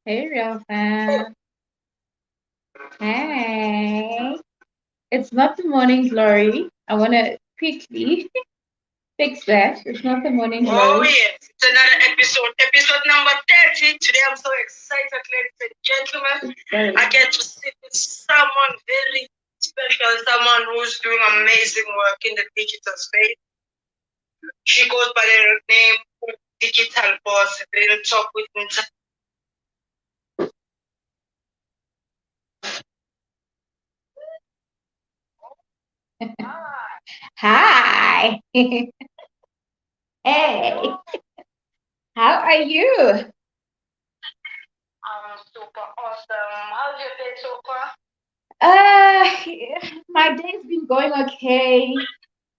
Hey, RealFam. Hey. It's not the morning glory. I want to quickly fix that. It's not the morning glory. Oh, yes. It's another episode number 30. Today I'm so excited, ladies and gentlemen. I get to sit with someone very special, someone who's doing amazing work in the digital space. She goes by the name Digital Boss. Real Talk with Nthabi. Hi. Hey. How are you? I'm super awesome. How's your day so far? My day's been going okay.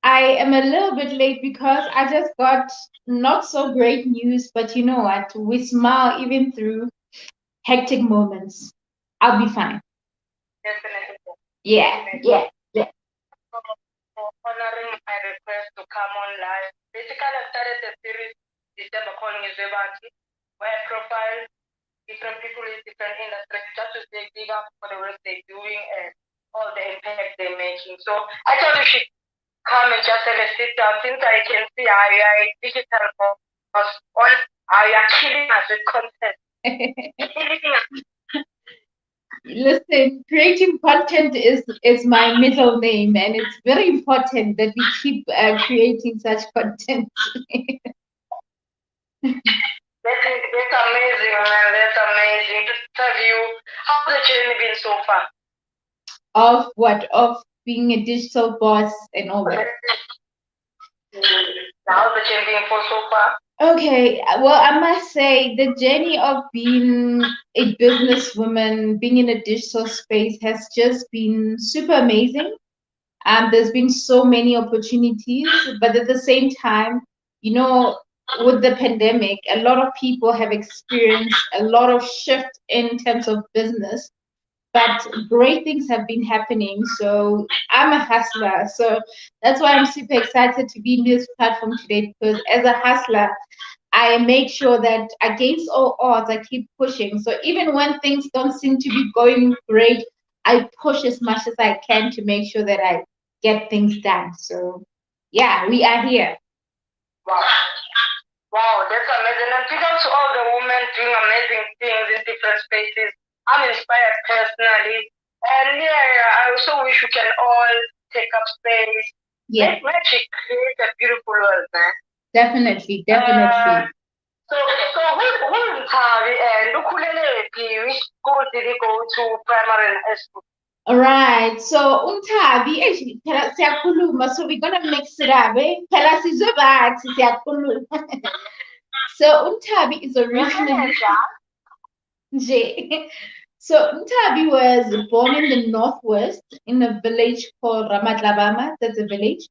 I am a little bit late because I just got not so great news, but you know what? We smile even through hectic moments. I'll be fine. Definitely. Yeah, yeah, yeah. For honoring my request to come on live. Basically, I started the series December calling Nthabi, where I profile different people in different industries just to say big up for the work they're doing and all the impact they're making. So I thought you should come and just have a sit down since I can see how you are a digital boss on how you are killing us with content. Killing us. Listen, creating content is my middle name, and it's very important that we keep creating such content. That's amazing, man. That's amazing. To tell you, how's the journey been so far? Of what? Of being a digital boss and all that. How's the journey been for so far? Okay, well, I must say the journey of being a businesswoman, being in a digital space has just been super amazing. There's been so many opportunities, but at the same time, you know, with the pandemic, a lot of people have experienced a lot of shift in terms of business, but great things have been happening. So I'm a hustler. So that's why I'm super excited to be in this platform today because as a hustler, I make sure that against all odds, I keep pushing. So even when things don't seem to be going great, I push as much as I can to make sure that I get things done. So yeah, we are here. Wow. Wow, that's amazing. And big up to all the women doing amazing things in different spaces. I'm inspired personally. And yeah, I also wish we can all take up space. Yeah. Make magic, create a beautiful world, man. Definitely, definitely. So who is Nthabi and which school did he go to primary and high school? All right. So Nthabi, phela siyakhuluma, so we're gonna mix it up. Phela sizwe bathi siyakhuluma. So Nthabi is originally Nje. So Nthabi was born in the northwest in a village called Ramatlabama. That's a village.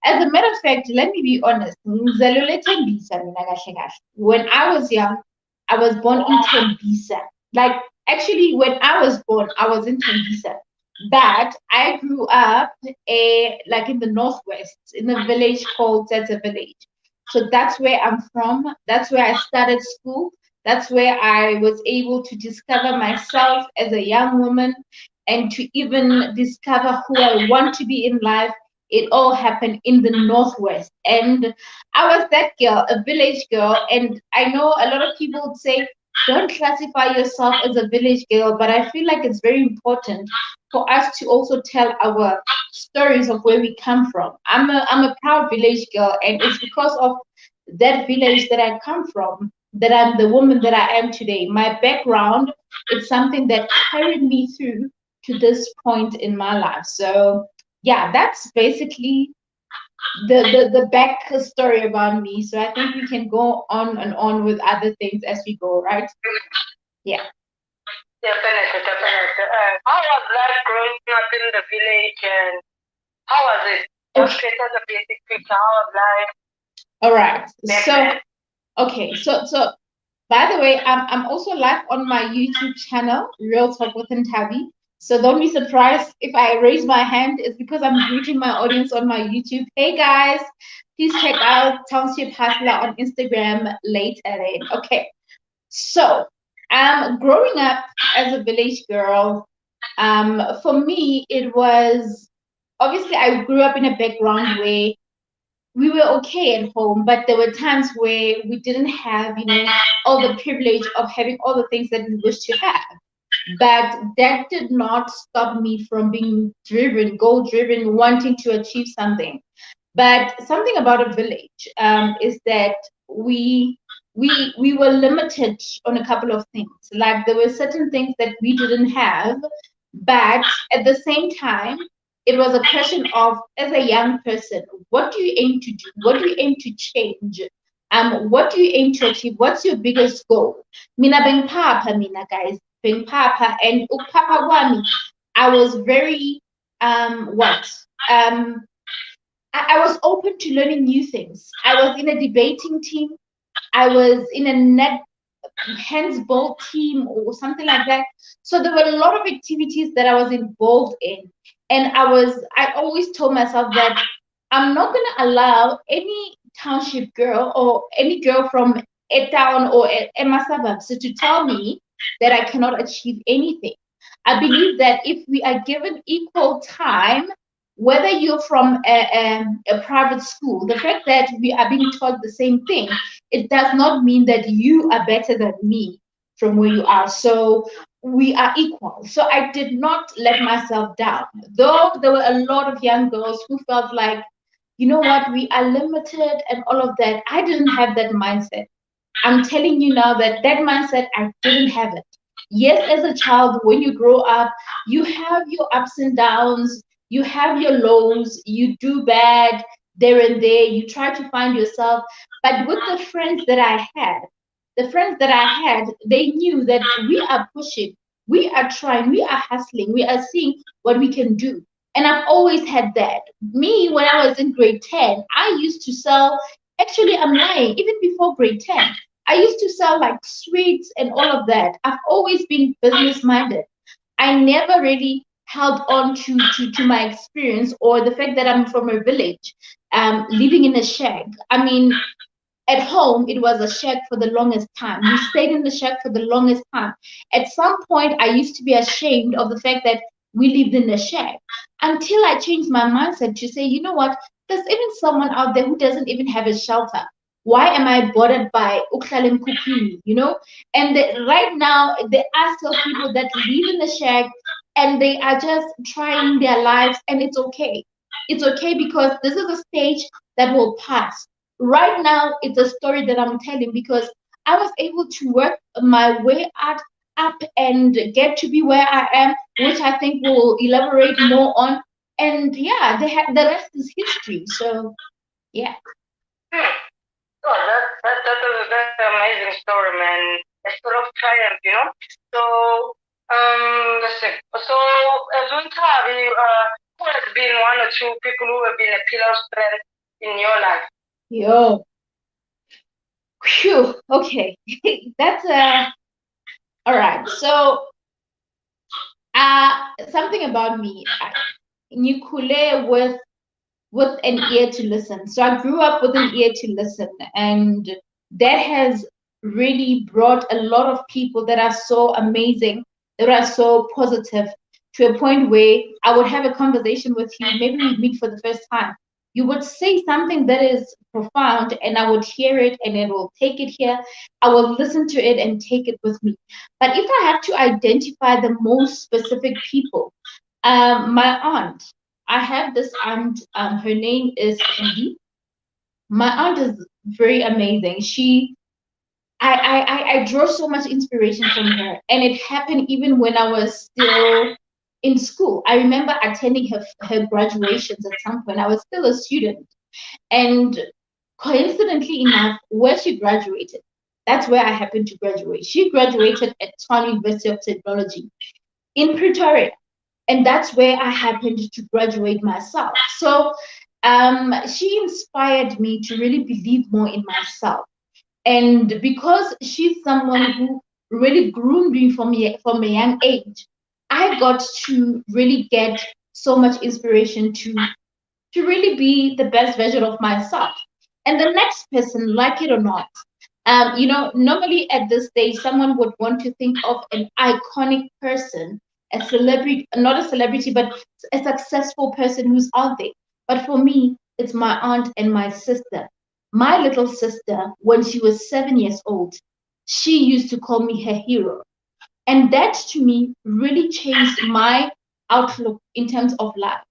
As a matter of fact, let me be honest. Ngizalelwe eTembisa mina kahle kahle. When I was young, I was born in Tembisa. Like actually, when I was born, I was in Tembisa. But I grew up like in the northwest, in a village called That's a village. So that's where I'm from. That's where I started school. That's where I was able to discover myself as a young woman and to even discover who I want to be in life. It all happened in the Northwest. And I was that girl, a village girl. And I know a lot of people would say, don't classify yourself as a village girl, but I feel like it's very important for us to also tell our stories of where we come from. I'm a proud village girl, and it's because of that village that I come from that I'm the woman that I am today. My background is something that carried me through to this point in my life. So yeah, that's basically the back story about me. So I think we can go on and on with other things as we go, right? Yeah. Definitely, definitely. How was life growing up in the village and how was it? Just get us a basic picture. How was life? All right. So okay. So by the way, I'm also live on my YouTube channel, Real Talk with Nthabi. So don't be surprised if I raise my hand. It's because I'm greeting my audience on my YouTube. Hey guys, please check out Township Hustler on Instagram later. Then. Okay. So Growing up as a village girl, for me, it was obviously I grew up in a background where we were okay at home, but there were times where we didn't have, all the privilege of having all the things that we wish to have. But that did not stop me from being driven, goal driven, wanting to achieve something. But something about a village is that we were limited on a couple of things. Like there were certain things that we didn't have, but at the same time, it was a question of, as a young person, what do you aim to do? What do you aim to change? What do you aim to achieve? What's your biggest goal? Mina beng papa, mina guys, beng papa, and papa wami. I was very I was open to learning new things. I was in a debating team. I was in a net handsball team or something like that. So there were a lot of activities that I was involved in. And I always told myself that I'm not going to allow any township girl or any girl from a town or a my suburbs to tell me that I cannot achieve anything. I believe that if we are given equal time, whether you're from a private school, the fact that we are being taught the same thing, it does not mean that you are better than me from where you are. So we are equal. So I did not let myself down. Though there were a lot of young girls who felt like, you know what, we are limited and all of that. I didn't have that mindset. I'm telling you now that that mindset, I didn't have it. Yes, as a child, when you grow up, you have your ups and downs, you have your lows, you do bad there and there, you try to find yourself. But with the friends that I had, they knew that we are pushing, we are trying, we are hustling, we are seeing what we can do. And I've always had that. Me, when I was in grade 10, I used to sell, actually, I'm lying, even before grade 10, I used to sell like sweets and all of that. I've always been business minded. I never really held on to my experience or the fact that I'm from a village, living in a shack. I mean, at home, it was a shack for the longest time. We stayed in the shack for the longest time. At some point, I used to be ashamed of the fact that we lived in a shack until I changed my mindset to say, you know what, there's even someone out there who doesn't even have a shelter. Why am I bothered by Uklalem Kukini, And right now, there are still people that live in the shack and they are just trying their lives, and it's okay. It's okay because this is a stage that will pass. Right now, it's a story that I'm telling because I was able to work my way up and get to be where I am, which I think we'll elaborate more on. And yeah, the rest is history. So yeah. Oh, that's an amazing story, man. A story of triumph. So, let's see. So, as Nthabi, who has been one or two people who have been a pillar of strength in your life? Yo. Phew. Okay. That's all right. So, something about me. Nikule with an ear to listen. So I grew up with an ear to listen, and that has really brought a lot of people that are so amazing, that are so positive, to a point where I would have a conversation with you. Maybe we meet for the first time. You would say something that is profound, and I would hear it, and it will take it here. I will listen to it and take it with me. But if I have to identify the most specific people, my aunt. I have this aunt. Her name is Nthabi. My aunt is very amazing. I draw so much inspiration from her, and it happened even when I was still in school. I remember attending her graduations at some point. I was still a student, and coincidentally enough, where she graduated, that's where I happened to graduate. She graduated at Tshwane University of Technology in Pretoria. And that's where I happened to graduate myself. So she inspired me to really believe more in myself. And because she's someone who really groomed me from a young age, I got to really get so much inspiration to really be the best version of myself. And the next person, like it or not, You know, normally at this stage, someone would want to think of an iconic person, a celebrity, not a celebrity, but a successful person who's out there. But for me, it's my aunt and my sister. My little sister, when she was 7 years old, she used to call me her hero. And that to me really changed my outlook in terms of life.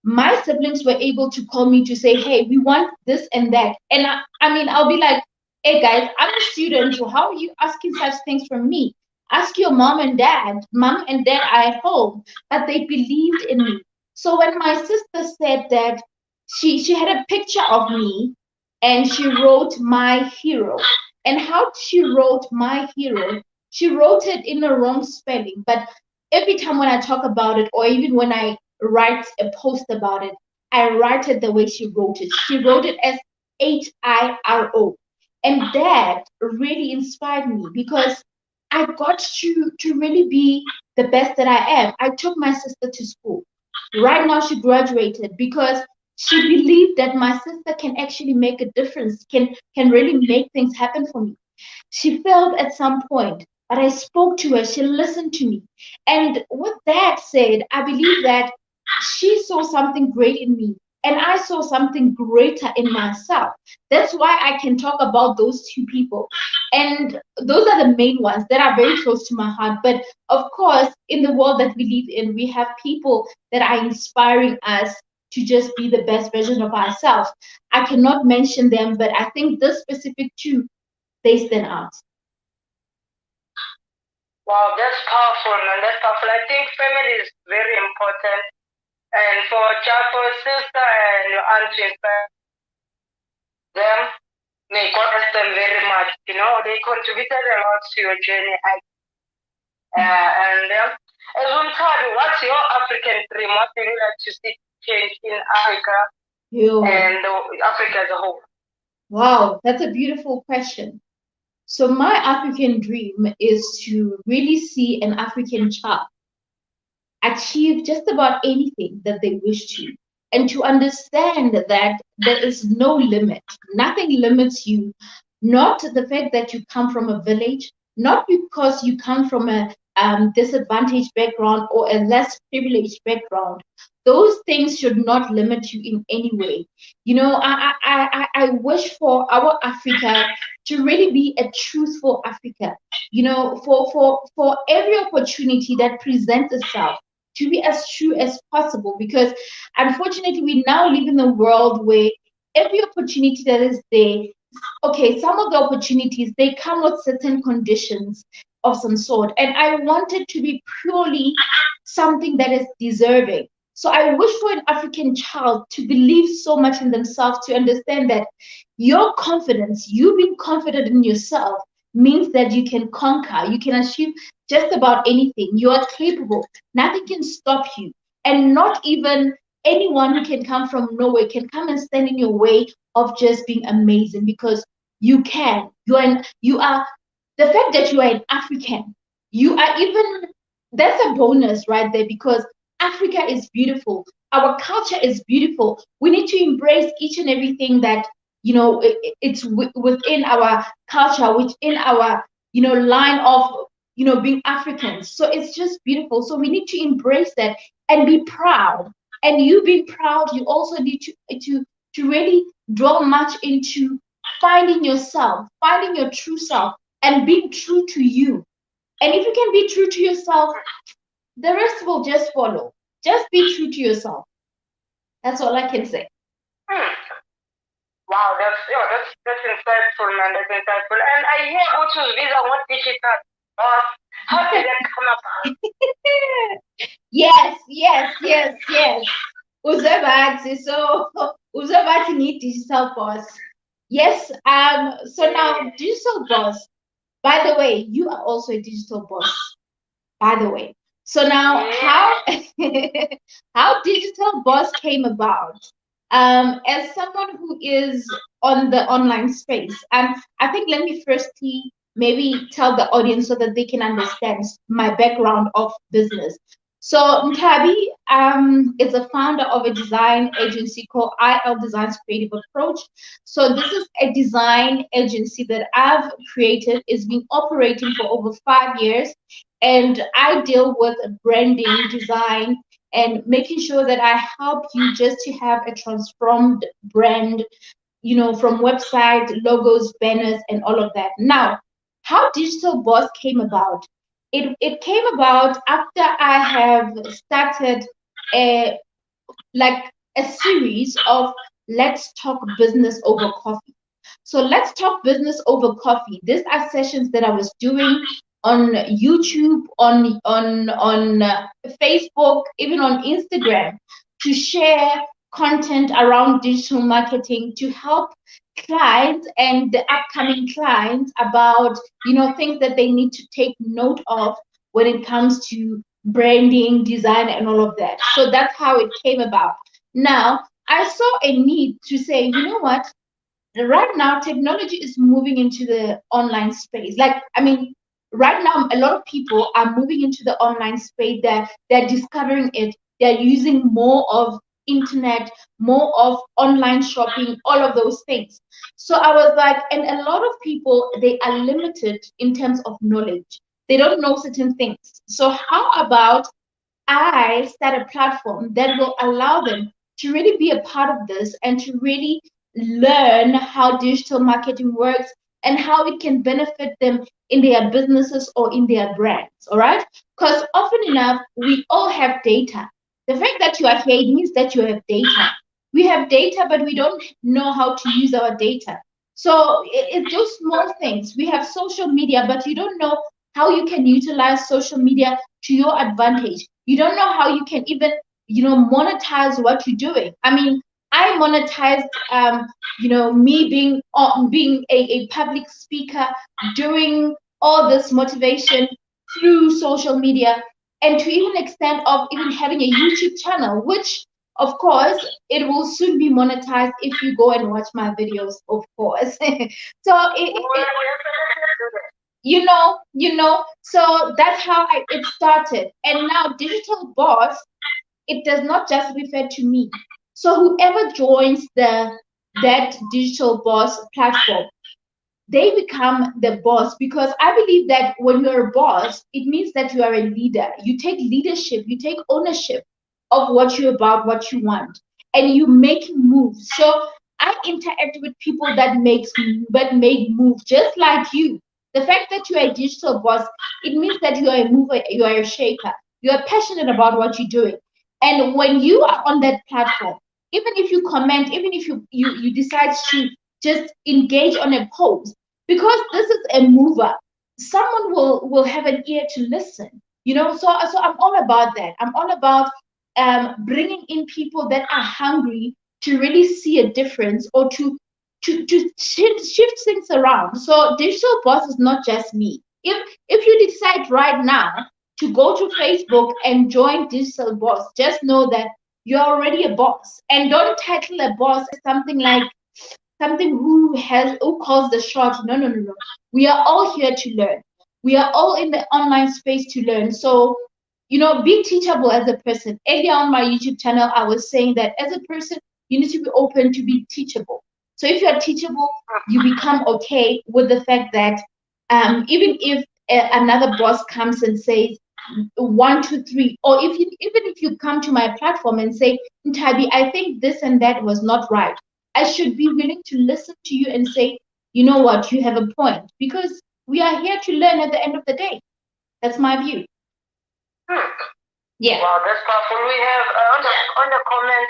My siblings were able to call me to say, hey, we want this and that. And I mean, I'll be like, hey guys, I'm a student, so how are you asking such things from me? Ask your mom and dad. Mom and dad are at home, but they believed in me. So when my sister said that she had a picture of me and she wrote my hero. And how she wrote my hero, she wrote it in the wrong spelling. But every time when I talk about it, or even when I write a post about it, I write it the way she wrote it. She wrote it as HIRO. And that really inspired me because I got to really be the best that I am. I took my sister to school. Right now, she graduated because she believed that my sister can actually make a difference, can really make things happen for me. She failed at some point, but I spoke to her. She listened to me. And with that said, I believe that she saw something great in me, and I saw something greater in myself. That's why I can talk about those two people. And those are the main ones that are very close to my heart. But of course, in the world that we live in, we have people that are inspiring us to just be the best version of ourselves. I cannot mention them, but I think this specific two, they stand out. Wow, that's powerful, man. That's powerful. I think family is very important. And for your sister and your aunt to inspire them, may God bless them very much. You know, they contributed a lot to your journey. And as Nthabi, what's your African dream? What do you like to see change in Africa and Africa as a whole? Wow, that's a beautiful question. So my African dream is to really see an African child achieve just about anything that they wish to, and to understand that there is no limit. Nothing limits you. Not the fact that you come from a village, not because you come from a disadvantaged background or a less privileged background. Those things should not limit you in any way. You know, I wish for our Africa to really be a truthful Africa. You know, for every opportunity that presents itself, to be as true as possible, because unfortunately we now live in a world where every opportunity that is there, okay, some of the opportunities, they come with certain conditions of some sort, and I want it to be purely something that is deserving. So I wish for an African child to believe so much in themselves, to understand that your confidence, you being confident in yourself, means that you can conquer, you can achieve just about anything. You are capable. Nothing can stop you. And not even anyone who can come from nowhere can come and stand in your way of just being amazing, because you can. You are the fact that you are an African. You are even, that's a bonus right there, because Africa is beautiful. Our culture is beautiful. We need to embrace each and everything that, you know, it's within our culture, within our, you know, line of, you know, being Africans. So it's just beautiful. So we need to embrace that and be proud. And you being proud, you also need to really draw much into finding yourself, finding your true self, and being true to you. And if you can be true to yourself, the rest will just follow. Just be true to yourself. That's all I can say. Wow, that's insightful, man. That's insightful. And I hear go to visa what digital. How did that come about? Yes. Uzobathi, so uzobathi need digital boss. Yes, so now digital boss, by the way, you are also a digital boss, by the way. So now how how digital boss came about? As someone who is on the online space, and I think let me firstly maybe tell the audience so that they can understand my background of business. So Nthabi is a founder of a design agency called IL Designs Creative Approach. So this is a design agency that I've created. It's been operating for over 5 years, and I deal with branding, design, and making sure that I help you just to have a transformed brand, from website, logos, banners, and all of that. Now, how Digital Boss came about? It came about after I have started a like a series of Let's Talk Business Over Coffee. So let's talk business over coffee. These are sessions that I was doing on YouTube, on Facebook, even on Instagram, to share content around digital marketing to help clients and the upcoming clients about things that they need to take note of when it comes to branding, design, and all of that. So that's how it came about. Now I saw a need to say, you know what? Right now technology is moving into the online space. Like, I mean, right now a lot of people are moving into the online space. They're discovering it. They're using more of internet, more of online shopping, all of those things. So I was like, and a lot of people, they are limited in terms of knowledge. They don't know certain things. So how about I start a platform that will allow them to really be a part of this and to really learn how digital marketing works and how it can benefit them in their businesses or in their brands. All right. Because often enough, we all have data. The fact that you are here means that you have data. We have data, but we don't know how to use our data. So it's those small things. We have social media, but you don't know how you can utilize social media to your advantage. You don't know how you can even, monetize what you're doing. I mean, I monetized, me being a public speaker, doing all this motivation through social media, and to even extent of even having a YouTube channel, which of course it will soon be monetized if you go and watch my videos, of course. So so that's how it started. And now Digital Boss, it does not just refer to me. So whoever joins that Digital Boss platform, they become the boss, because I believe that when you're a boss, it means that you are a leader. You take leadership, you take ownership of what you're about, what you want, and you make moves. So I interact with people that make moves just like you. The fact that you are a digital boss, it means that you are a mover, you are a shaker. You are passionate about what you're doing. And when you are on that platform, even if you comment, even if you decide to just engage on a post, because this is a mover, someone will have an ear to listen. So I'm all about that. I'm all about bringing in people that are hungry to really see a difference, or to shift things around. So Digital Boss is not just me. If you decide right now to go to Facebook and join Digital Boss, just know that you're already a boss. And don't title a boss as something like something who calls the shots. No, no, no, no. We are all here to learn. We are all in the online space to learn. So, be teachable as a person. Earlier on my YouTube channel, I was saying that as a person, you need to be open to be teachable. So if you're teachable, you become okay with the fact that even if another boss comes and says, one, two, three, or even if you come to my platform and say, Nthabi, I think this and that was not right, I should be willing to listen to you and say, you know what, you have a point, because we are here to learn at the end of the day. That's my view. Yeah. Wow, that's powerful. We have on the comment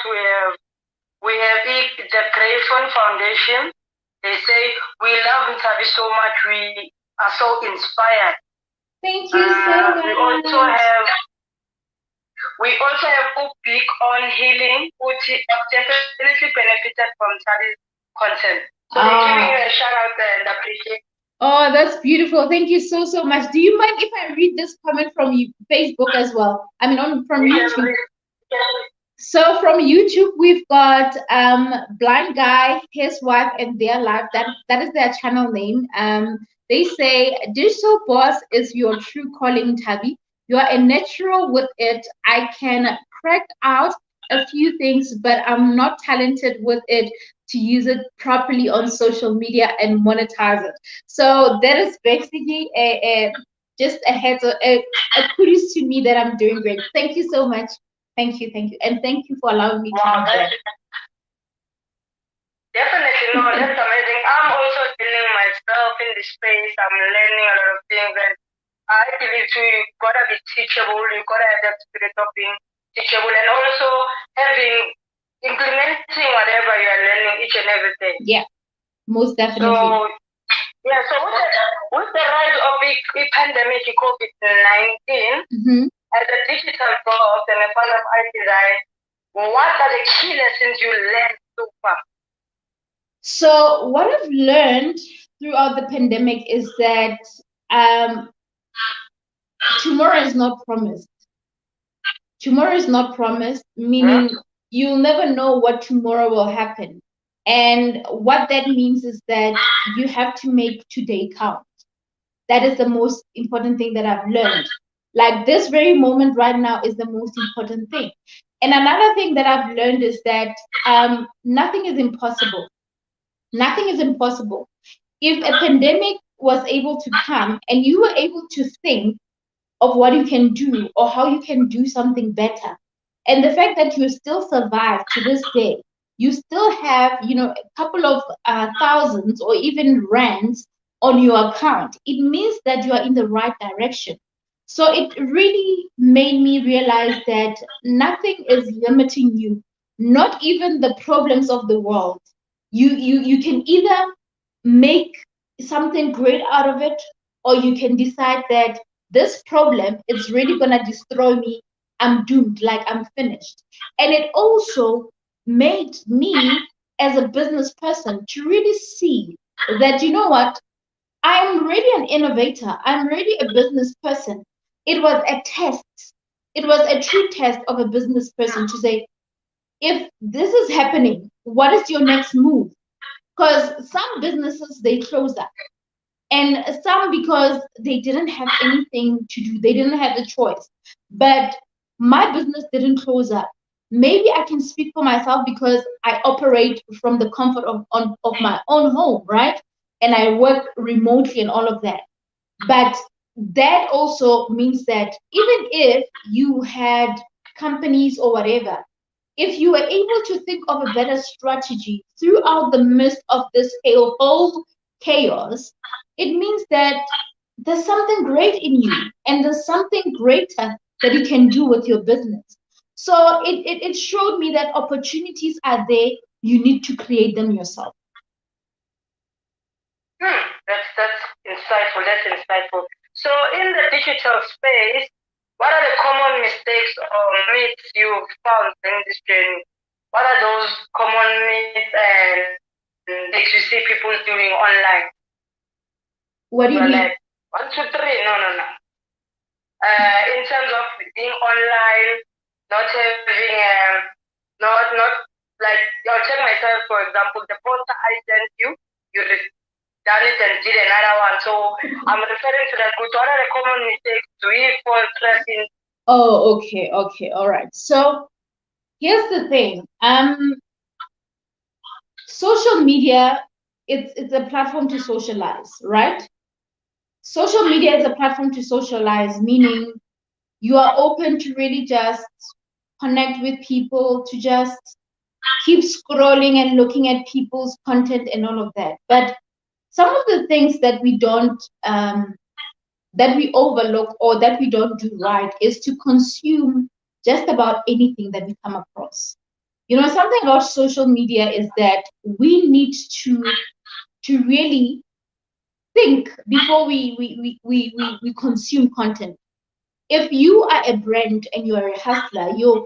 we have the Grayson Foundation. They say we love Nthabi so much. We are so inspired. Thank you so much. We also have Upik on healing, which have definitely benefited from Nthabi's content. So they're giving you a shout out there and appreciate. Oh, that's beautiful. Thank you so, so much. Do you mind if I read this comment from Facebook as well? I mean, from YouTube. So from YouTube, we've got Blind Guy, his wife, and their life. That is their channel name. They say, Digital Boss is your true calling, Nthabi. You are a natural with it. I can crack out a few things, but I'm not talented with it to use it properly on social media and monetize it. So that is basically a just a heads up, a kudos to me that I'm doing great. Thank you so much. Thank you, and thank you for allowing me to Wow, do that. Definitely, no, that's amazing. I'm also learning myself in this space. I'm learning a lot of things, and I believe too, you gotta be teachable. You gotta have that spirit of being teachable, and also having implementing whatever you are learning each and every day. Yeah, most definitely. So yeah, so with the rise of the pandemic, COVID-19, as a digital boss and a fan of art design, what are the key lessons you learned so far? So what I've learned throughout the pandemic is that tomorrow is not promised. Tomorrow is not promised, meaning you'll never know what tomorrow will happen. And what that means is that you have to make today count. That is the most important thing that I've learned. Like this very moment right now is the most important thing. And another thing that I've learned is that nothing is impossible. Nothing is impossible. If a pandemic was able to come and you were able to think of what you can do or how you can do something better, and the fact that you still survive to this day, you still have, a couple of thousands or even rands on your account, it means that you are in the right direction. So it really made me realize that nothing is limiting you, not even the problems of the world. You can either make something great out of it, or you can decide that this problem is really gonna destroy me. I'm doomed, like I'm finished. And it also made me as a business person to really see that, you know what, I'm really an innovator, I'm really a business person. It was a test, it was a true test of a business person to say, if this is happening, what is your next move? Because some businesses, they close up, and some because they didn't have anything to do, they didn't have a choice. But my business didn't close up. Maybe I can speak for myself because I operate from the comfort of my own home, right? And I work remotely and all of that. But that also means that even if you had companies or whatever, if you were able to think of a better strategy throughout the midst of this whole chaos, it means that there's something great in you and there's something greater that you can do with your business. So it showed me that opportunities are there. You need to create them yourself. That's insightful. That's insightful. So in the digital space, what are the common mistakes or myths you've found in this journey? What are those common myths and things you see people doing online? What do you mean? Like 1, 2, 3. No. In terms of being online, not having not like I'll check myself, for example, the poster I sent you, you done it and did another one. So I'm referring to that. But what are the common mistakes do we fall trapped in? Oh, okay, all right. So here's the thing. Social media, it's a platform to socialize, right? Social media is a platform to socialize, meaning you are open to really just connect with people, to just keep scrolling and looking at people's content and all of that. But some of the things that we don't that we overlook or that we don't do right is to consume just about anything that we come across. Something about social media is that we need to really think before we consume content. If you are a brand and you are a hustler, you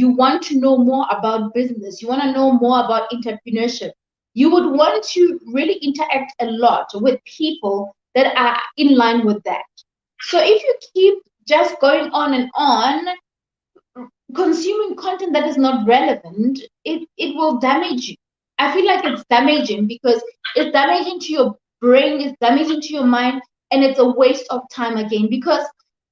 want to know more about business, you want to know more about entrepreneurship, you would want to really interact a lot with people that are in line with that. So if you keep just going on and on consuming content that is not relevant, it will damage you. I feel like it's damaging because it's damaging to your brain, it's damaging to your mind, and it's a waste of time again. Because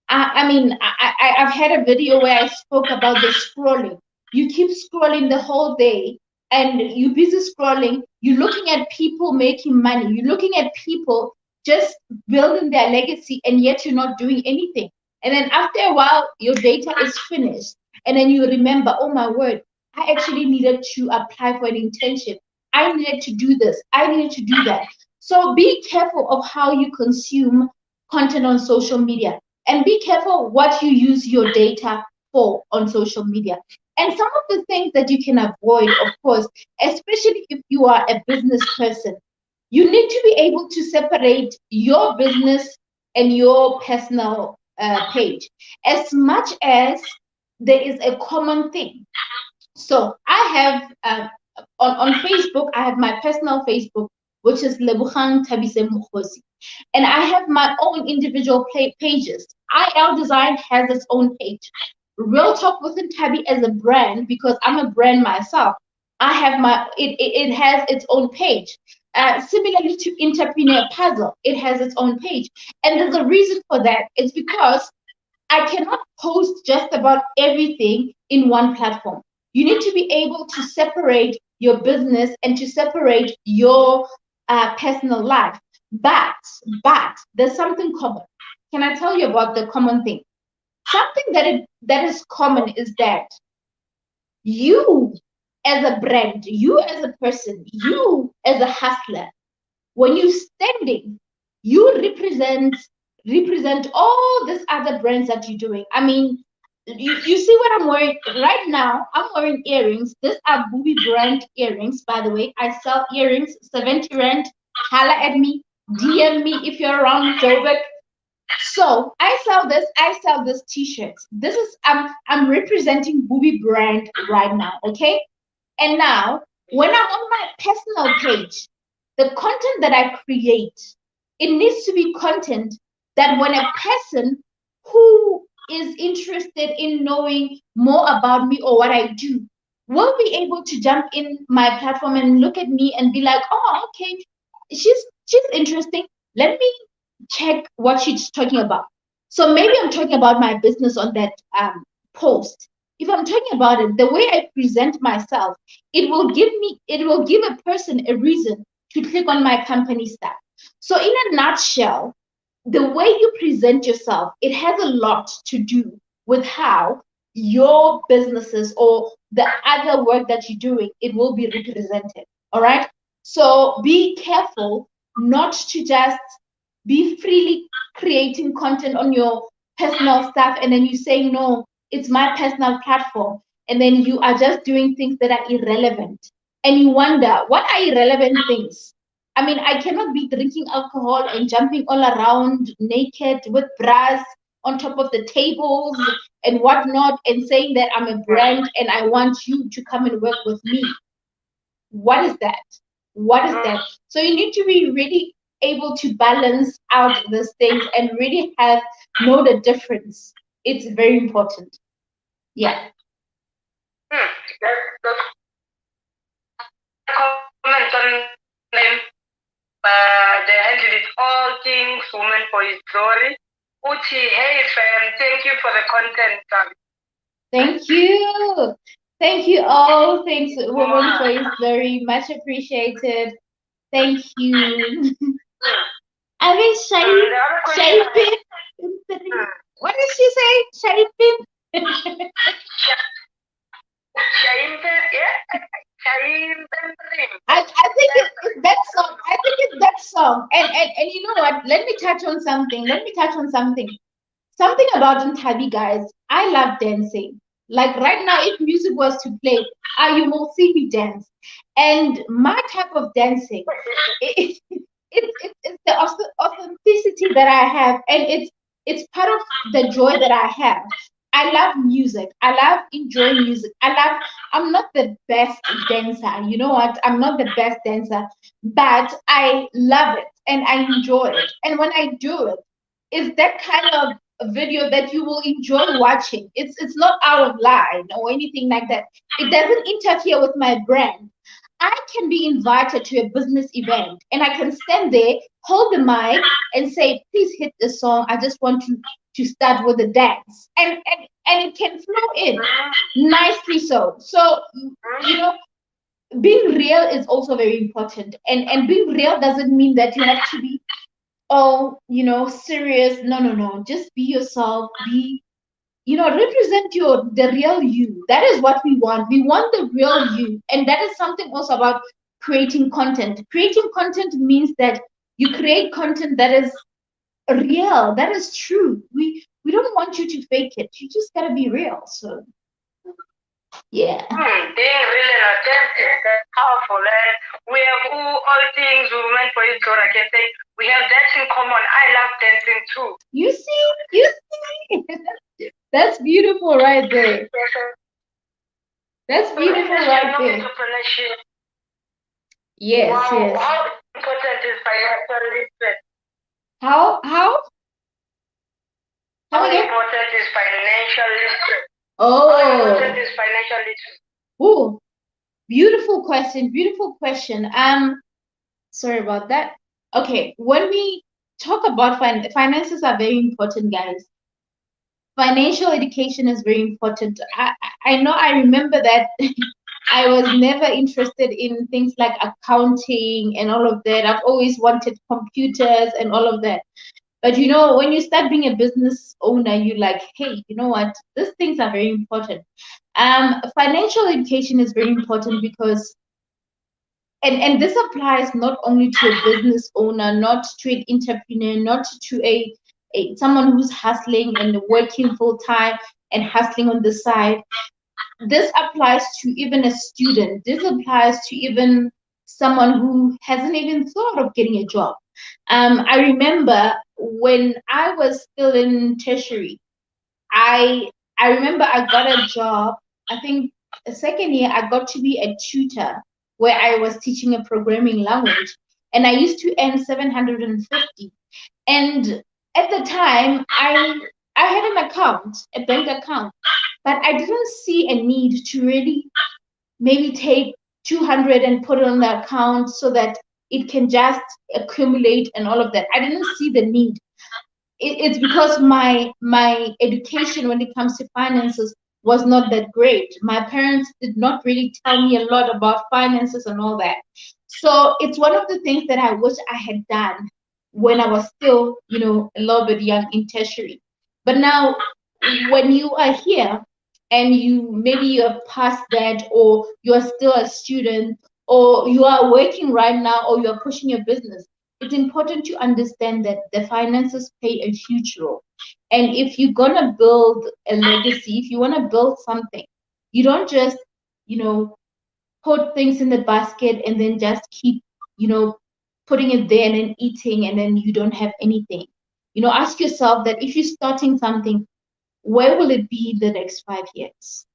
I mean, I've had a video where I spoke about the scrolling. You keep scrolling the whole day and you're busy scrolling. You're looking at people making money. You're looking at people just building their legacy, and yet you're not doing anything. And then after a while, your data is finished. And then you remember, oh my word, I actually needed to apply for an internship. I needed to do this. I needed to do that. So be careful of how you consume content on social media, and be careful what you use your data for on social media. And some of the things that you can avoid, of course, especially if you are a business person, you need to be able to separate your business and your personal page, as much as there is a common thing. So I have on Facebook, I have my personal Facebook, which is Nthabi, and I have my own individual pages. IL Design has its own page. Real Talk with Nthabi as a brand, because I'm a brand myself, I have it has its own page. Similarly to Entrepreneur Puzzle, it has its own page. And there's a reason for that. It's because I cannot post just about everything in one platform. You need to be able to separate your business and to separate your personal life. But there's something common. Can I tell you about the common thing? Something that is common is that you as a brand, you as a person, you as a hustler, when you're standing, you represent all these other brands that you're doing. I mean, you see what I'm wearing right now? I'm wearing earrings. These are Booby brand earrings, by the way. I sell earrings, 70 rand. Holla at me, DM me if you're around Joburg. So I sell this t-shirts. This is I'm representing Booby brand right now, okay? And now when I'm on my personal page, the content that I create, it needs to be content that when a person who is interested in knowing more about me or what I do will be able to jump in my platform and look at me and be like, oh, okay, she's interesting. Let me check what she's talking about. So maybe I'm talking about my business on that post. If I'm talking about it, the way I present myself, it will give a person a reason to click on my company stuff. So in a nutshell, the way you present yourself, it has a lot to do with how your businesses or the other work that you're doing, it will be represented. All right. So be careful not to just be freely creating content on your personal stuff and then you say, no, it's my personal platform. And then you are just doing things that are irrelevant. And you wonder, what are irrelevant things? I mean, I cannot be drinking alcohol and jumping all around naked with bras on top of the tables and whatnot and saying that I'm a brand and I want you to come and work with me. What is that? What is that? So you need to be really able to balance out these things and really know the difference. It's very important. Yeah. Comments on them. They handle it all things women for his glory. Uchi, hey fam, thank you for the content. Thank you. Thank you all. Thanks, women for his glory. Much appreciated. Thank you. I mean, Shaipin. What did she say? Shaipin? I think it's that song. I think it's that song. And you know what? Let me touch on something. Something about Nthabi, guys. I love dancing. Like right now, if music was to play, you will see me dance. And my type of dancing, it's the authenticity that I have, and it's part of the joy that I have. I love music. I love enjoying music. I'm not the best dancer. You know what? I'm not the best dancer, but I love it and I enjoy it. And when I do it, it's that kind of video that you will enjoy watching. It's not out of line or anything like that. It doesn't interfere with my brand. I can be invited to a business event and I can stand there, hold the mic and say, please hit the song. I just want to start with a dance, and it can flow in nicely. So being real is also very important, and being real doesn't mean that you have to be all serious. No, just be yourself. Be represent the real you. That is what we want. We want the real you. And that is something also about creating content. Creating content means that you create content that is real, that is true. We don't want you to fake it. You just gotta be real. So yeah. Being real and authentic, that's powerful. And we have all things we meant for you, so I can say we have that in common. I love dancing too. You see? That's beautiful right there. That's beautiful right there. Entrepreneurship. Yes, wow, yes. How important is financial literacy? How important is financial literacy? Oh. How important is financial literacy? Oh, beautiful question. Beautiful question. Sorry about that. Okay, when we talk about finances are very important, guys. Financial education is very important. I know, I remember that I was never interested in things like accounting and all of that. I've always wanted computers and all of that. But when you start being a business owner, you're like, hey, you know what? These things are very important. Financial education is very important because, and this applies not only to a business owner, not to an entrepreneur, not to a someone who's hustling and working full time and hustling on the side. This applies to even a student. This applies to even someone who hasn't even thought of getting a job. I remember when I was still in tertiary, I remember I got a job. I think the second year I got to be a tutor where I was teaching a programming language, and I used to earn 750. And at the time, I had an account, a bank account, but I didn't see a need to really maybe take 200 and put it on the account so that it can just accumulate and all of that. I didn't see the need. It's because my education when it comes to finances was not that great. My parents did not really tell me a lot about finances and all that. So it's one of the things that I wish I had done when I was still, a little bit young in tertiary. But now, when you are here and maybe you have passed that, or you are still a student, or you are working right now, or you are pushing your business, it's important to understand that the finances play a huge role. And if you're gonna build a legacy, if you want to build something, you don't just, put things in the basket and then just keep, putting it there and then eating, and then you don't have anything. Ask yourself that if you're starting something, where will it be the next 5 years?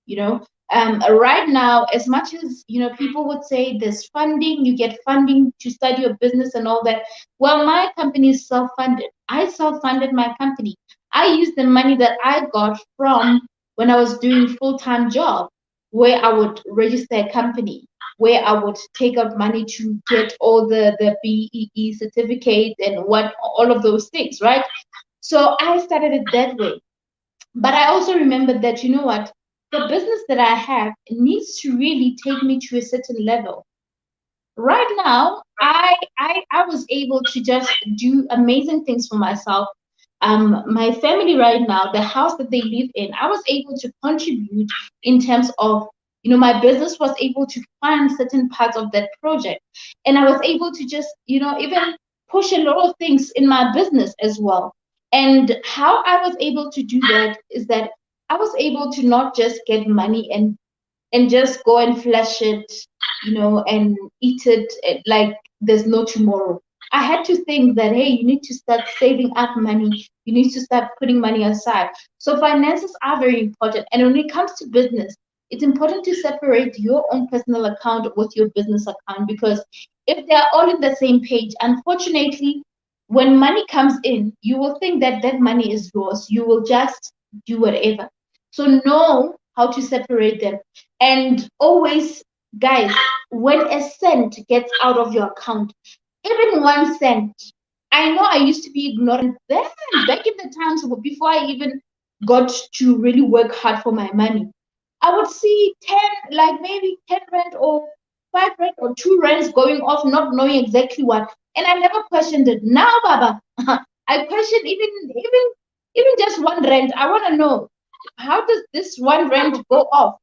Right now, as much as people would say there's funding, you get funding to study your business and all that. Well, my company is self-funded. I self-funded my company. I used the money that I got from when I was doing full-time job, where I would register a company, where I would take out money to get all the BEE certificate and all of those things, right? So I started it that way. But I also remember that, what, the business that I have needs to really take me to a certain level. Right now, I was able to just do amazing things for myself. My family right now, the house that they live in, I was able to contribute in terms of, my business was able to fund certain parts of that project. And I was able to just, even push a lot of things in my business as well. And how I was able to do that is that I was able to not just get money and just go and flash it, and eat it like there's no tomorrow. I had to think that, hey, you need to start saving up money. You need to start putting money aside. So finances are very important. And when it comes to business, it's important to separate your own personal account with your business account, because if they're all in the same page, unfortunately, when money comes in, you will think that that money is yours. You will just do whatever. So know how to separate them. And always, guys, when a cent gets out of your account, even 1 cent, I know I used to be ignorant then, back in the times before I even got to really work hard for my money. I would see 10, like maybe 10 rand or 5 rand or 2 rands going off, not knowing exactly what. And I never questioned it. Now, Baba, I question even just 1 rand. I want to know, how does this 1 rand go off?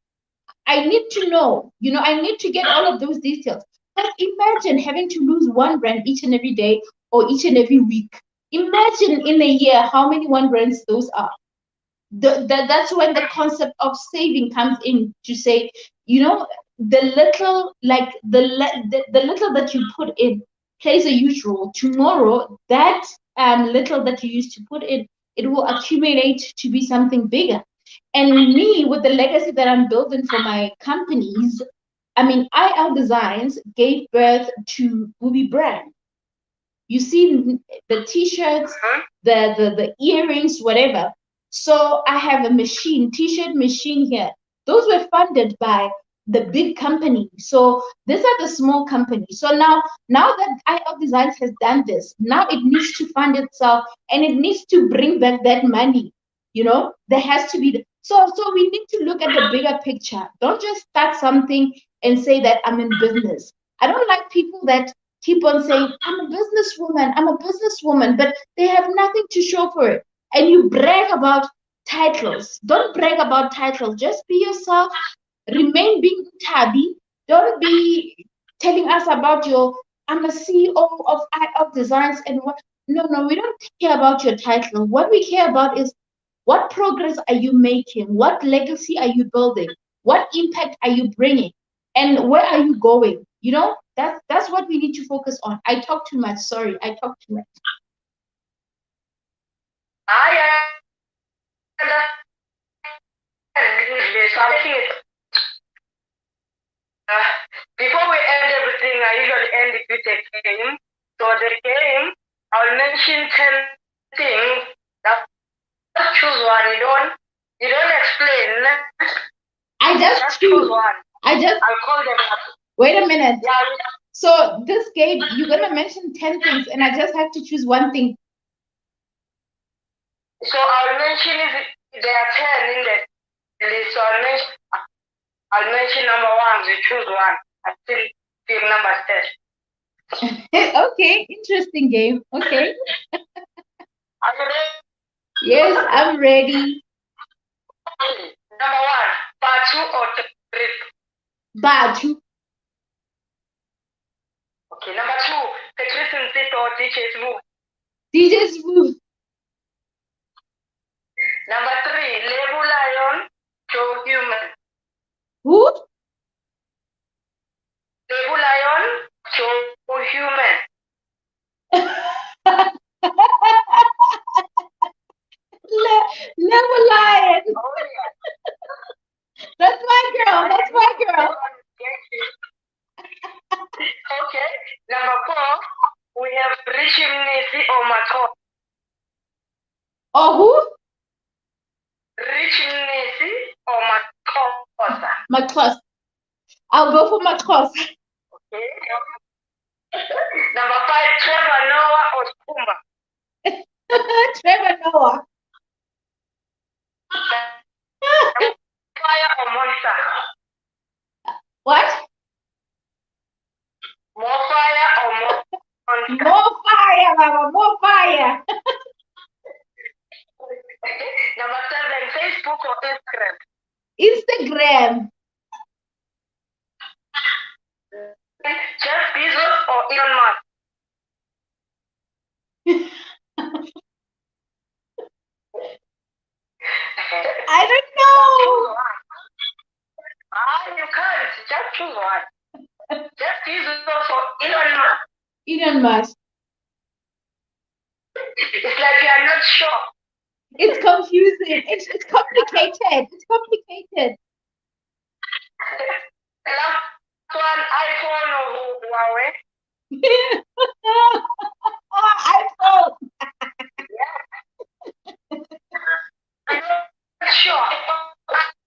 I need to know, I need to get all of those details. But imagine having to lose 1 rand each and every day or each and every week. Imagine in a year how many 1 rands those are. That's when the concept of saving comes in to say, the little, like the little that you put in plays a huge role. Tomorrow, that little that you used to put in, it will accumulate to be something bigger. And me, with the legacy that I'm building for my companies, I mean, IL Designs gave birth to Booby Brand. You see the t-shirts, the earrings, whatever. So I have a machine, t-shirt machine here. Those were funded by the big company. So these are the small companies. So now that IL Designs has done this, now it needs to fund itself and it needs to bring back that money. There has to be so we need to look at the bigger picture. Don't just start something and say that I'm in business. I don't like people that keep on saying, I'm a businesswoman, but they have nothing to show for it. And you brag about titles. Don't brag about titles. Just be yourself. Remain being Nthabi. Don't be telling us about I'm a CEO of Designs and what. No, we don't care about your title. What we care about is, what progress are you making? What legacy are you building? What impact are you bringing? And where are you going? That's what we need to focus on. I talk too much. Sorry, I talk too much. Before we end everything, I usually end it with a game. So the game, I'll mention 10 things. Now, choose one. You don't explain. I just choose one. I'll call them up. Wait a minute. Yeah. So this game, you're gonna mention 10 things, and I just have to choose one thing. So I'll mention there are 10 in the list. So I'll mention number 1. You choose one. I still feel number 10. Okay, interesting game. Okay. Are you ready? Yes, I'm ready. Number 1, Batu or trip? Batu. Okay, number 2, Patrice Nthabi or DJ's Move? DJ's Move. Number 3, Lebu Lion, Joe Human. Who? Lebu Lion, Joe Human. Lebu Lion. Oh, yeah. That's my girl. That's my girl. Okay. Number 4, we have Richie Mnisi or Makosa. Or who? Richie Mnisi or Makosa. Makosa. I'll go for Makosa. Okay. Number 5, Trevor Noah or Kumba. Trevor Noah. Fire or Monster? What? More fire or more monster? More fire, Mama. More fire. Number 7, Facebook or Instagram? Instagram. Jeff Bezos or Elon Musk? I don't know. You can't. Just choose one. Jeff Bezos or Elon Musk? Elon Musk. It's like you are not sure. It's confusing. It's complicated. It's complicated. The last one, iPhone or Huawei? iPhone. Yeah. I'm not sure.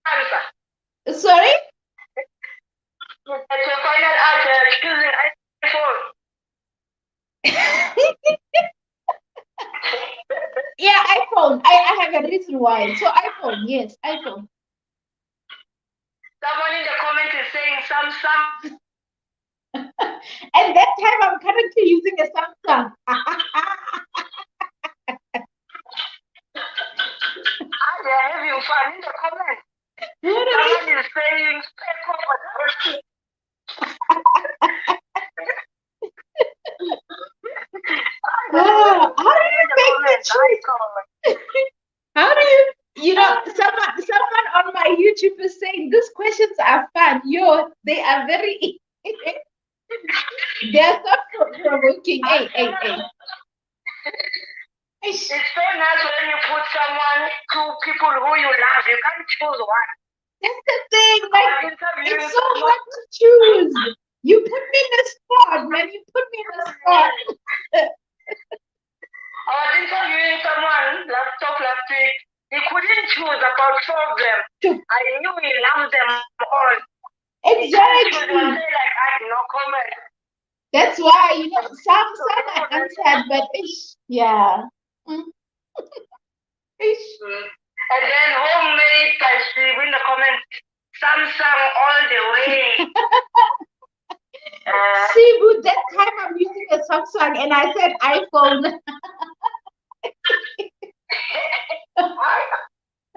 Answer. Sorry? That's your final answer. Choosing iPhone. why. So iPhone, yes, iPhone. Someone in the comment is saying Samsung. And that time I'm currently using a Samsung. They're having fun in the comment. Someone is saying how do you know, someone on my YouTube is saying these questions are fun. They are very they're thought-provoking. Hey. It's so nice when you put someone, two people who you love. You can't choose one. That's the thing. Like, it's so hard to choose. You put me in the spot, man. You put me in the spot. I was interviewing someone last week. He couldn't choose about 4 of them. I knew he loved them all. Exactly. Like, I no comment. That's why, you know, some are answered, but yeah. And then homemade, I see in the comments, Samsung all the way. See, with that time I'm using a Samsung and I said iPhone.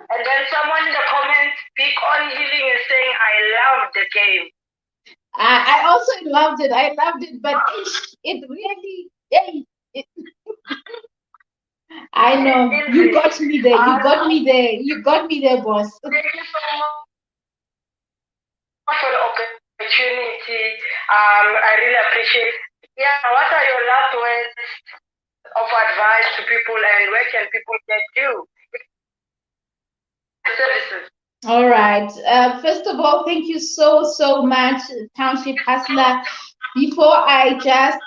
And then someone in the comments, Big On Healing is saying, I love the game. I also loved it. I loved it, but it really, I know. You got me there. You got me there. You got me there, boss. Thank you so much for the opportunity. I really appreciate it. Yeah, what are your last words of advice to people, and where can people get you? Services. All right. First of all, thank you so much, Township Hustler. Before I just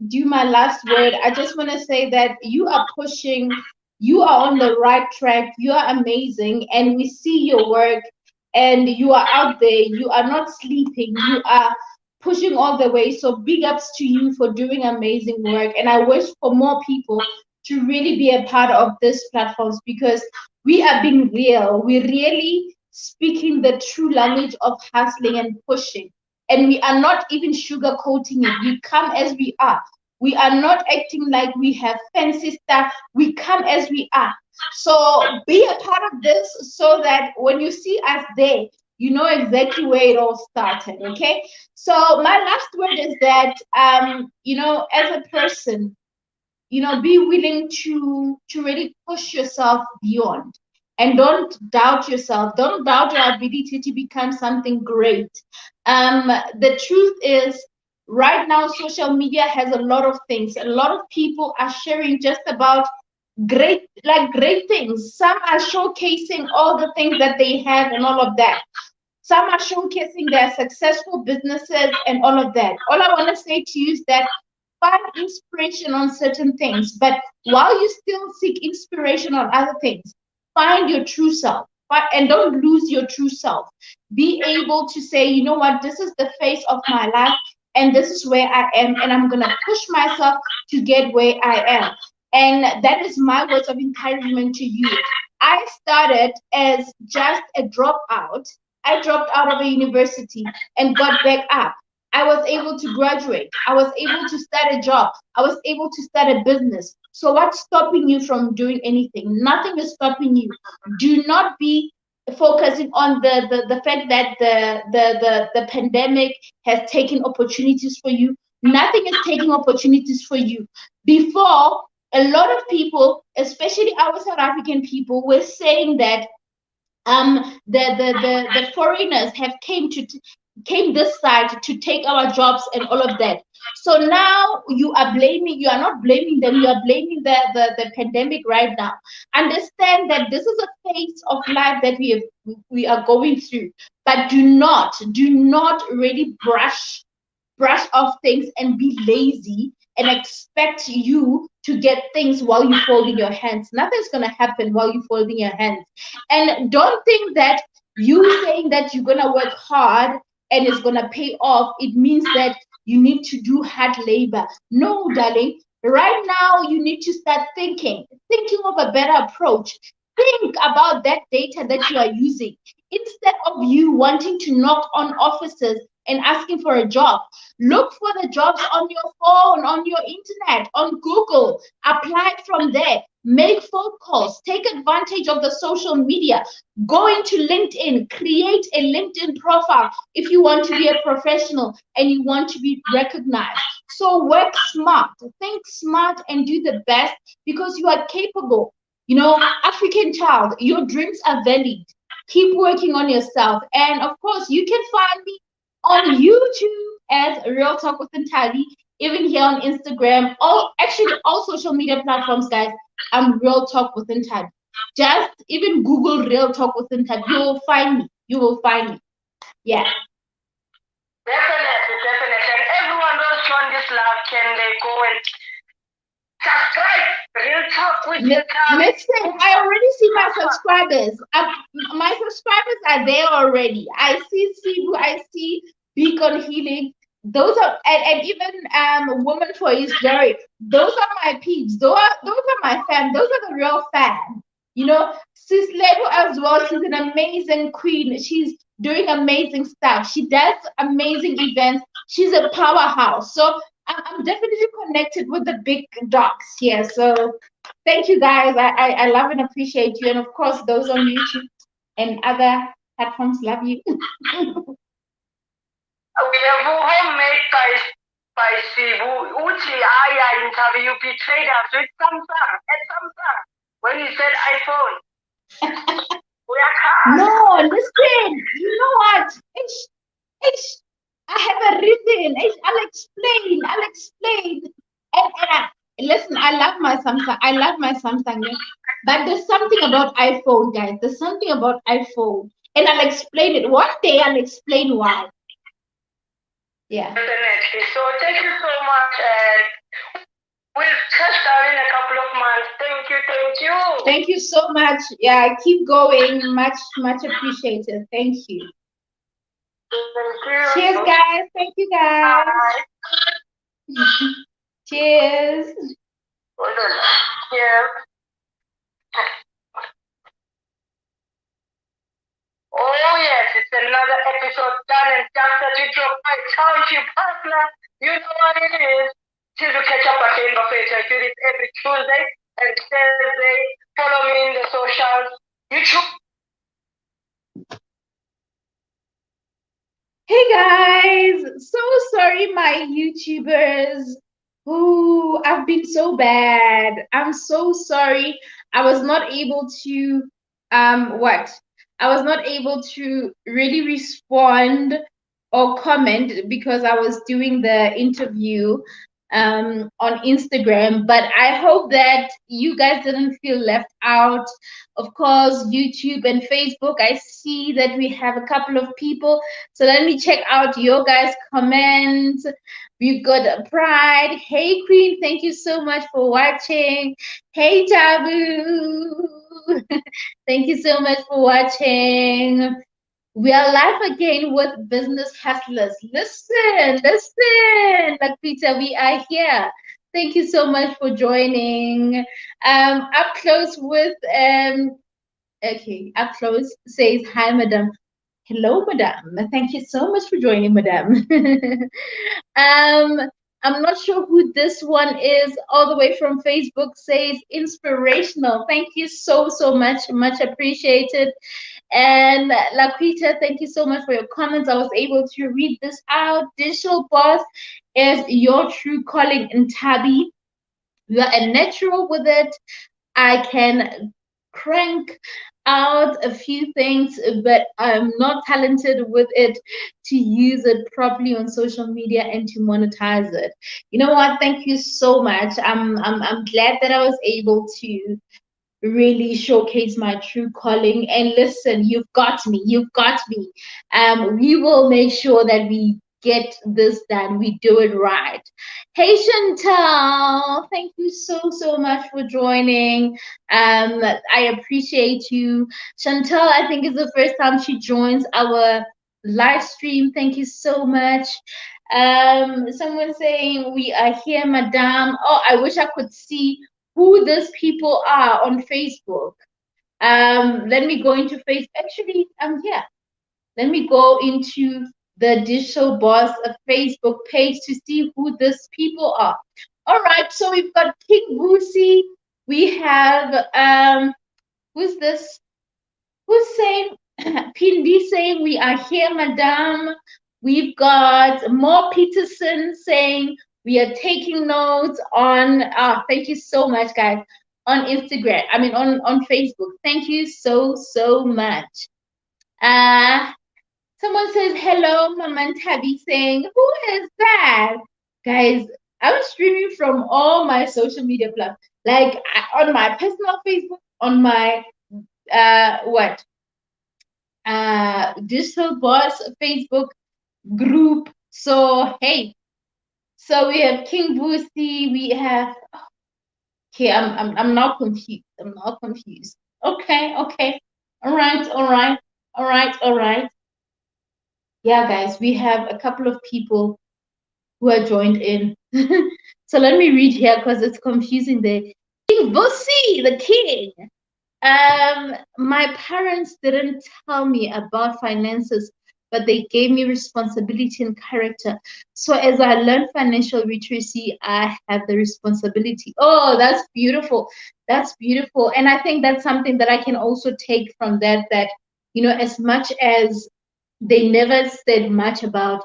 do my last word, I just want to say that you are pushing, you are on the right track, you are amazing, and we see your work, and you are out there, you are not sleeping, you are pushing all the way. So big ups to you for doing amazing work, and I wish for more people to really be a part of this platforms, because we are being real. We're really speaking the true language of hustling and pushing. And we are not even sugarcoating it. We come as we are. We are not acting like we have fancy stuff. We come as we are. So be a part of this so that when you see us there, you know exactly where it all started, okay? So my last word is that, you know, as a person, you know, be willing to really push yourself beyond, and don't doubt yourself. Don't doubt your ability to become something great. The truth is, right now, social media has a lot of things. A lot of people are sharing just about great things. Some are showcasing all the things that they have and all of that. Some are showcasing their successful businesses and all of that. All I want to say to you is that find inspiration on certain things, but while you still seek inspiration on other things, find your true self, and don't lose your true self. Be able to say, you know what, this is the face of my life, and this is where I am, and I'm gonna push myself to get where I am. And that is my words of encouragement to you. I started as just a dropout. I dropped out of a university and got back up. I was able to graduate. I was able to start a job. I was able to start a business. So what's stopping you from doing anything? Nothing is stopping you. Do not be focusing on the fact that the pandemic has taken opportunities for you. Nothing is taking opportunities for you. Before, a lot of people, especially our South African people, were saying that the foreigners have came this side to take our jobs and all of that. So now you are not blaming them, you are blaming the pandemic right now. Understand that this is a phase of life that we are going through, but do not really brush off things and be lazy and expect you to get things while you're folding your hands. Nothing's going to happen while you're folding your hands. And don't think that you saying that you're going to work hard and it's going to pay off, it means that you need to do hard labor. No, darling. Right now, you need to start thinking of a better approach. think about that data that you are using. Instead of you wanting to knock on offices and asking for a job, look for the jobs on your phone, on your internet, on Google. Apply from there. Make phone calls. Take advantage of the social media. Go into LinkedIn. Create a LinkedIn profile if you want to be a professional and you want to be recognized. So work smart, think smart, and do the best because you are capable. You know, African child, your dreams are valid. Keep working on yourself. And of course, you can find me on YouTube as Real Talk with Nthabi, even here on Instagram, all social media platforms, guys. I'm Real Talk with Nthabi. Just even Google Real Talk with Nthabi. You will find me. You will find me. Yeah. Definitely, definitely. And everyone who's shown this love, can they go and subscribe? Real Talk with Nthabi. Listen, I already see my subscribers. My subscribers are there already. I see Sibu, I see Beacon Healing. Those are and even Woman for His Glory. Those are my peeps. Those are my fam. Those are the real fam. You know, Sis Lebo as well. She's an amazing queen. She's doing amazing stuff. She does amazing events. She's a powerhouse. So I'm definitely connected with the big dogs here. So thank you guys. I love and appreciate you. And of course, those on YouTube and other platforms love you. We have homemade by Sibu. Uchi Aya Nthabi, you betrayed us with Samsung at Samsung when you said iPhone. We are No, listen. You know what? I have a reason. I'll explain. I'll explain. Listen, I love my Samsung. I love my Samsung. But there's something about iPhone, guys. There's something about iPhone. And I'll explain it. One day I'll explain why. Yeah. Definitely. So thank you so much. And we'll touch down in a couple of months. Thank you. Thank you. Thank you so much. Yeah, keep going. Much appreciated. Thank you. Thank you. Cheers, guys. Thank you, guys. Bye. Cheers. Hold on. Cheers. Oh yes, it's another episode done and dusted with your boy Township Hustler. You know what it is. She's to catch up at the end of it. I do this every Tuesday and Thursday. Follow me in the socials. YouTube. Hey guys, so sorry my YouTubers. Ooh, I've been so bad. I'm so sorry. I was not able to I was not able to really respond or comment because I was doing the interview on Instagram, but I hope that you guys didn't feel left out. Of course, YouTube and Facebook, I see that we have a couple of people. So let me check out your guys' comments. We've got Pride. Hey, Queen, thank you so much for watching. Hey, Taboo. Thank you so much for watching. We are live again with Business Hustlers. Listen, Lakita, we are here. Thank you so much for joining. Up close with up close says hi, madam. Hello, madam. Thank you so much for joining, madam. I'm not sure who this one is. All the way from Facebook says inspirational. Thank you so much appreciated. And Laquita, thank you so much for your comments. I was able to read this out. Digital boss is your true calling in Nthabi. You are a natural with it. I can crank out a few things, but I'm not talented with it to use it properly on social media and to monetize it. You know what? Thank you so much. I'm glad that I was able to really showcase my true calling. And listen, you've got me. We will make sure that we get this done. We do it right. Hey Chantal, thank you so much for joining. I appreciate you. Chantal, I think is the first time she joins our live stream. Thank you so much. Someone saying we are here, madam. Oh, I wish I could see who these people are on Facebook. Let me go into Facebook. Actually, I'm here. Let me go into the Digital Boss Facebook page to see who these people are. All right, so we've got King Boosie. We have who's this? Who's saying Pindi saying we are here, madam. We've got Mo Peterson saying we are taking notes on thank you so much, guys. On Instagram. I mean on Facebook. Thank you so much. Someone says hello, Mama Nthabi saying, who is that? Guys, I'm streaming from all my social media platforms. Like on my personal Facebook, on my Digital Boss Facebook group. So hey, so we have King Boosie, we have okay, I'm now confused. I'm now confused. Okay. All right. Yeah, guys, we have a couple of people who are joined in. So let me read here because it's confusing there. King Boosie, the king. My parents didn't tell me about finances, but they gave me responsibility and character. So as I learned financial literacy, I have the responsibility. Oh, that's beautiful. That's beautiful. And I think that's something that I can also take from that, as much as they never said much about,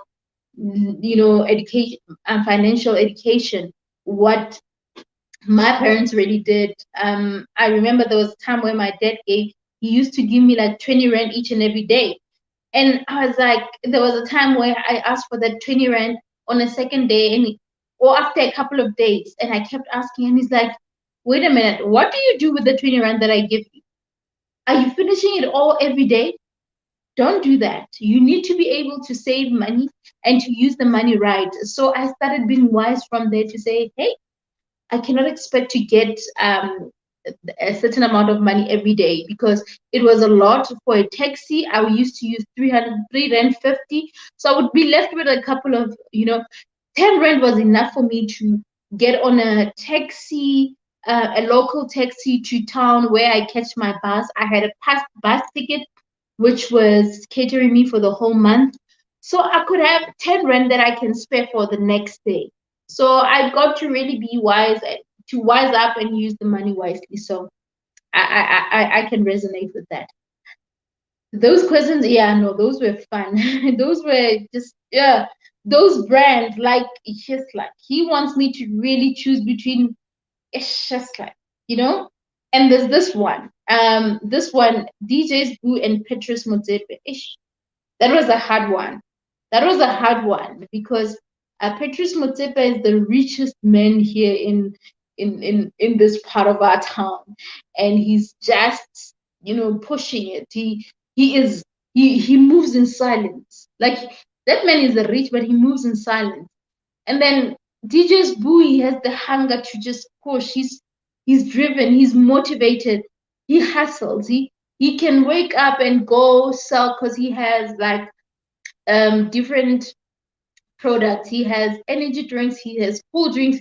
education and financial education, what my parents really did. I remember there was a time where my dad he used to give me like 20 rand each and every day. And I was like, there was a time where I asked for that 20 rand on a second day or after a couple of days. And I kept asking, and he's like, wait a minute, what do you do with the 20 rand that I give you? Are you finishing it all every day? Don't do that. You need to be able to save money and to use the money right. So I started being wise from there to say, hey, I cannot expect to get a certain amount of money every day because it was a lot for a taxi. I used to use 350. So I would be left with a couple of, 10 rand was enough for me to get on a taxi, a local taxi to town where I catch my bus. I had a bus ticket, which was catering me for the whole month. So I could have 10 rand that I can spare for the next day. So I got to really be wise, to wise up and use the money wisely. So I can resonate with that. Those questions, yeah, no, those were fun. Those were just, yeah, those brands, like, it's just like, he wants me to really choose between, it's just like, and there's this one, DJ's Boo and Petrus Motsepe. That was a hard one. That was a hard one because Petrus Motsepe is the richest man here in this part of our town, and he's just pushing it. He moves in silence. Like, that man is rich, but he moves in silence. And then DJ's Boo has the hunger to just push. He's driven. He's motivated. He hustles. He can wake up and go sell because he has like different products. He has energy drinks, he has cool drinks,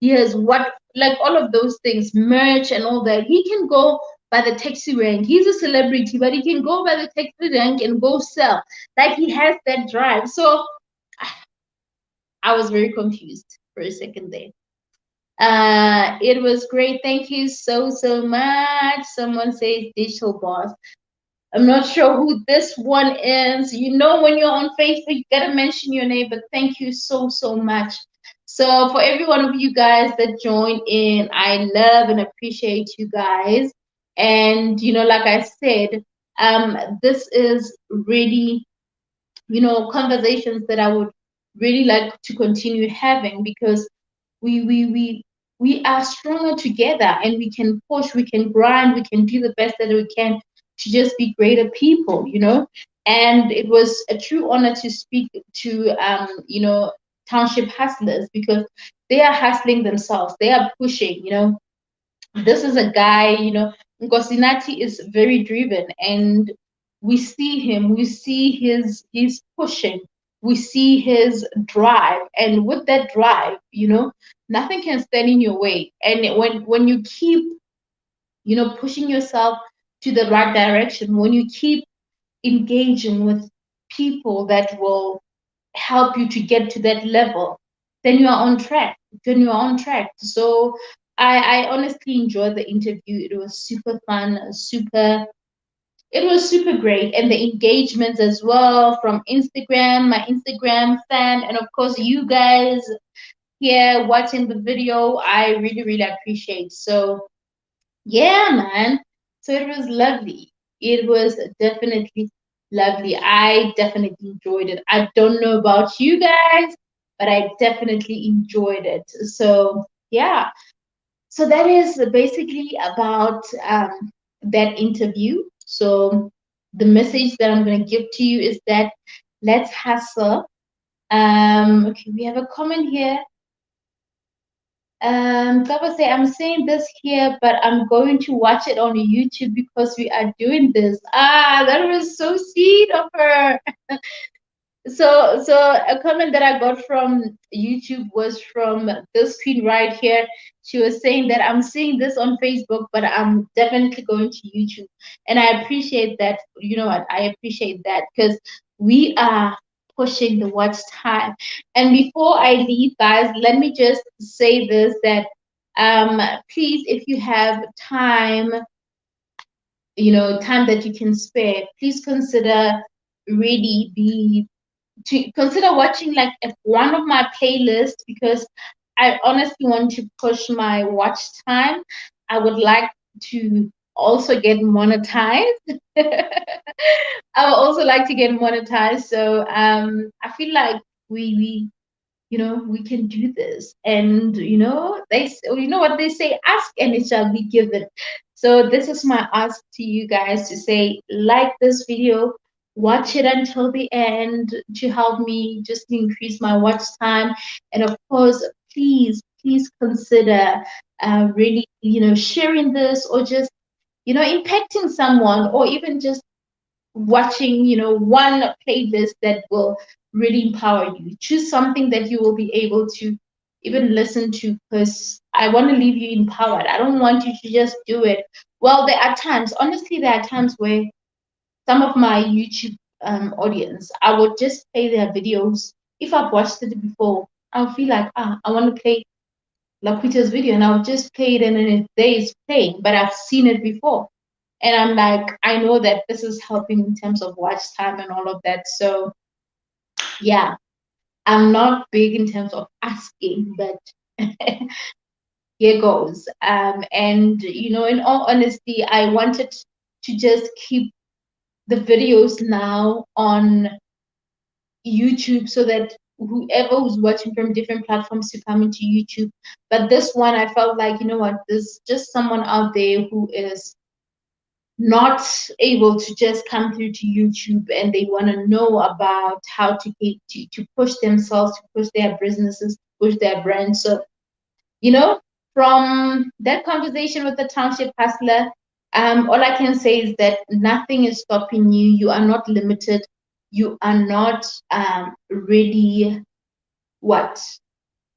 he has what, like, all of those things, merch and all that. He can go by the taxi rank. He's a celebrity, but he can go by the taxi rank and go sell. Like, he has that drive. So I was very confused for a second there. It was great. Thank you so much. Someone says Digital Boss. I'm not sure who this one is. When you're on Facebook, you gotta mention your name, but thank you so much. So for every one of you guys that join in, I love and appreciate you guys. And like I said, this is really, conversations that I would really like to continue having because we are stronger together, and we can push, we can grind, we can do the best that we can to just be greater people, And it was a true honor to speak to Township Hustlers because they are hustling themselves, they are pushing. This is a guy, Ngosinati is very driven, and we see him, we see his pushing, we see his drive, and with that drive, nothing can stand in your way. And when you keep pushing yourself, to the right direction, when you keep engaging with people that will help you to get to that level, then you are on track. Then you are on track. So I honestly enjoyed the interview. It was super fun, it was super great. And the engagements as well from Instagram, my Instagram fan, and of course you guys here watching the video, I really, really appreciate. So yeah, man. So it was lovely. It was definitely lovely. I definitely enjoyed it. I don't know about you guys, but I definitely enjoyed it. So yeah. So that is basically about that interview. So the message that I'm going to give to you is that let's hustle. Okay, we have a comment here. Nthabi say, I'm saying this here, but I'm going to watch it on YouTube because we are doing this. Ah, that was so sweet of her. So a comment that I got from YouTube was from this queen right here. She was saying that I'm seeing this on Facebook, but I'm definitely going to YouTube. And I appreciate that. You know what? I appreciate that because we are pushing the watch time. And before I leave, guys, let me just say this that please, if you have time, time that you can spare, please consider really be to consider watching like one of my playlists because I honestly want to push my watch time. I would like to also get monetized. I would also like to get monetized. So I feel like we we can do this. And you know what they say, ask and it shall be given. So this is my ask to you guys to say, like this video, watch it until the end to help me just increase my watch time. And of course, please consider really, sharing this or just, impacting someone or even just watching, one playlist that will really empower you. Choose something that you will be able to even listen to because I want to leave you empowered. I don't want you to just do it. Well, there are times, honestly, there are times where some of my YouTube audience, I would just play their videos. If I've watched it before, I'll feel like, I want to play Laquita's video and I'll just play it and then there is playing, but I've seen it before. And I'm like, I know that this is helping in terms of watch time and all of that. So yeah, I'm not big in terms of asking, but here goes. And in all honesty, I wanted to just keep the videos now on YouTube so that whoever who's watching from different platforms to come into YouTube. But this one, I felt like, you know what, there's just someone out there who is not able to just come through to YouTube and they want to know about how to get to push themselves, to push their businesses, to push their brands. So, from that conversation with the Township Hustler, all I can say is that nothing is stopping you. You are not limited. You are not really what?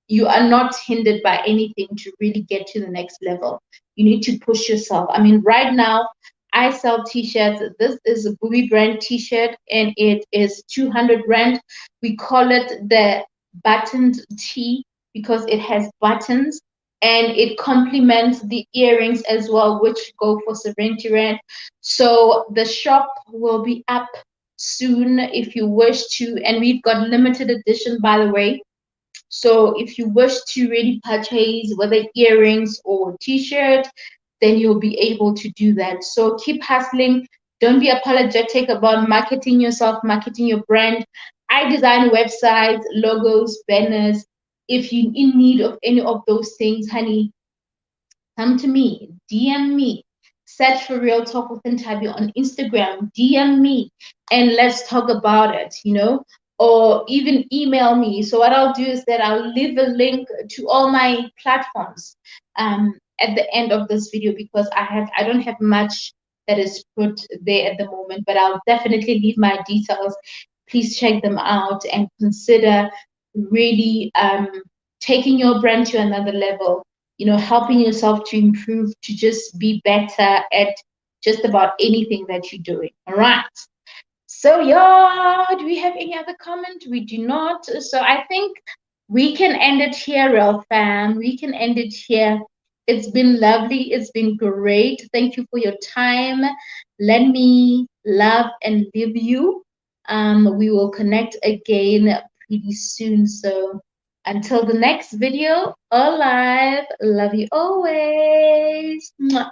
You are not hindered by anything to really get to the next level. You need to push yourself. I mean, right now, I sell t-shirts. This is a Booby brand t-shirt and it is 200 rand. We call it the buttoned tee because it has buttons and it complements the earrings as well, which go for 70 rand. So the shop will be up soon if you wish to, and we've got limited edition, by the way. So if you wish to really purchase whether earrings or t-shirt, then you'll be able to do that. So keep hustling. Don't be apologetic about marketing yourself, marketing your brand. I design websites, logos, banners. If you're in need of any of those things, honey, come to me, DM me, search for Real Talk with Nthabi on Instagram, DM me, and let's talk about it, or even email me. So what I'll do is that I'll leave a link to all my platforms at the end of this video because I don't have much that is put there at the moment, but I'll definitely leave my details. Please check them out and consider really taking your brand to another level, helping yourself to improve, to just be better at just about anything that you're doing. All right. So, yeah, do we have any other comment? We do not. So, I think we can end it here, real fam. We can end it here. It's been lovely. It's been great. Thank you for your time. Let me love and live you. We will connect again pretty soon. So, until the next video, alive. Love you always. Mwah.